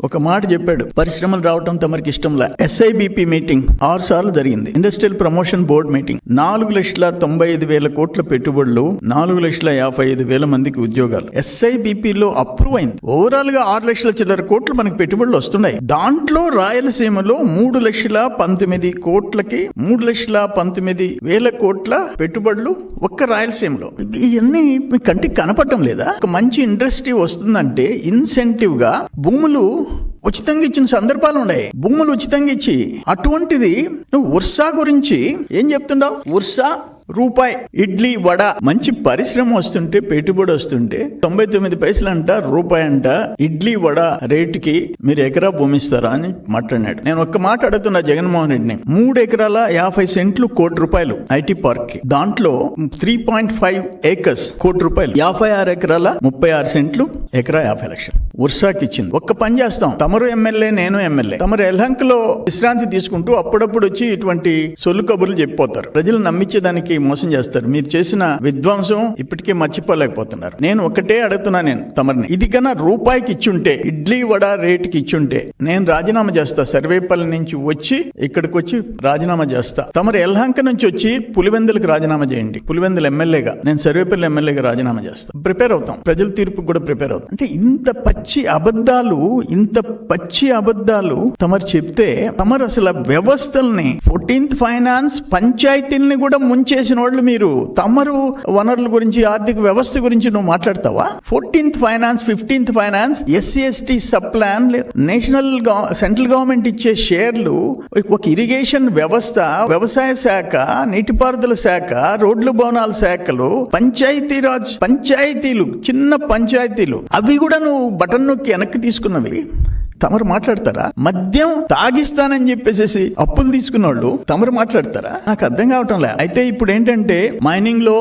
ఒక మాట చెప్పాడు, పరిశ్రమలు రావటం తమరికి ఇష్టంలా. SIBP మీటింగ్ 6 సార్లు జరిగింది. Industrial promotion board meeting. 4,95,000 కోట్ల పెట్టుబడులు, 4,55,000 మందికి ఉద్యోగాలు. SIBP లో అప్రూవ్ అయింది. ఓవరాల్ గా 6 లక్షల చిల్లర కోట్లు మనకి పెట్టుబడులు వస్తున్నాయి. దాంట్లో రాయలసీమలో 3,19,000 కోట్లకి 3,19,000 కోట్ల పెట్టుబడులు ఒక్క రాయలసీమలో. ఇవన్నీ మీ కంటికి కనపడటం లేదా? ఒక మంచి ఇండస్ట్రీ వస్తుందంటే ఇన్సెంటివ్ గా భూములు ఉచితంగా ఇచ్చిన సందర్భాలు ఉన్నాయి. భూములు ఉచితంగా ఇచ్చి, అటువంటిది నువ్వు ఉర్సా గురించి ఏం చెప్తున్నావు? ఉర్సా రూపాయి ఇడ్లీ వడ, మంచి పరిశ్రమ వస్తుంటే, పెట్టుబడి వస్తుంటే 99 పైసలు అంట, రూపాయి అంట ఇడ్లీ వడ రేటుకి మీరు ఎకరా భూమి ఇస్తారా అని మాట్లాడినాడు. నేను ఒక్క మాట అడుగుతున్నా జగన్మోహన్ రెడ్డిని. 3 ఎకరాల 50 సెంట్లు ₹1,00,00,000 ఐటీ పార్క్ కి. దాంట్లో 3.5 ఏకర్స్ ₹1,00,00,000. 56 ఎకరాల 36 సెంట్లు ఎకరా 50 లక్షలు ఉర్సాకి ఇచ్చింది. ఒక్క పని చేస్తాం, తమరు ఎమ్మెల్యే, నేను ఎమ్మెల్యే. తమరు ఎల్హంకలో విశ్రాంతి తీసుకుంటూ అప్పుడప్పుడు వచ్చి ఇటువంటి సొల్లు కబుర్లు చెప్పిపోతారు. ప్రజలు నమ్మించేదానికి మోసం చేస్తారు. మీరు చేసిన విధ్వంసం ఇప్పటికే మర్చిపోలేకపోతున్నారు. నేను ఒకటే అడుగుతున్నా, నేను తమరిని, ఇది కన్నా రూపాయికి ఇచ్చుంటే, ఇడ్లీ వడ రేటుకి ఇచ్చుంటే నేను రాజీనామా చేస్తా. సర్వేపల్లి నుంచి వచ్చి ఇక్కడికి వచ్చి రాజీనామా చేస్తా. తమరు ఎల్హంక నుంచి వచ్చి పులివెందులకు రాజీనామా చేయండి. పులివెందుల ఎమ్మెల్యేగా, నేను సర్వేపల్లి ఎమ్మెల్యేగా రాజీనామా చేస్తా. ప్రిపేర్ అవుతాం, ప్రజల తీర్పుకు కూడా ప్రిపేర్ అవుతాం. అంటే ఇంత పచ్చి అబద్ధాలు తమరు చెప్తే, తమరు అసలు వ్యవస్థల్ని 14th ఫైనాన్స్ పంచాయతీల్ని కూడా ముంచేసిన వాళ్ళు మీరు. తమరు వనరుల గురించి, ఆర్థిక వ్యవస్థ గురించి నువ్వు మాట్లాడతావా? 14th finance, 15th finance, SC/ST sub plan, central government ఇచ్చే షేర్లు, ఒక ఇరిగేషన్ వ్యవస్థ, వ్యవసాయ శాఖ, నీటిపారుదల శాఖ, రోడ్లు భవనాల శాఖలు, పంచాయతీలు, చిన్న పంచాయతీలు, అవి కూడా నువ్వు బటన్ నొక్కి వెనక్కి తీసుకున్నవి. తమరు మాట్లాడతారా? మద్యం తాగిస్తానని చెప్పేసి అప్పులు తీసుకున్న వాళ్ళు తమరు మాట్లాడతారా? నాకు అర్థం కావటం లే. అయితే ఇప్పుడు ఏంటంటే మైనింగ్ లో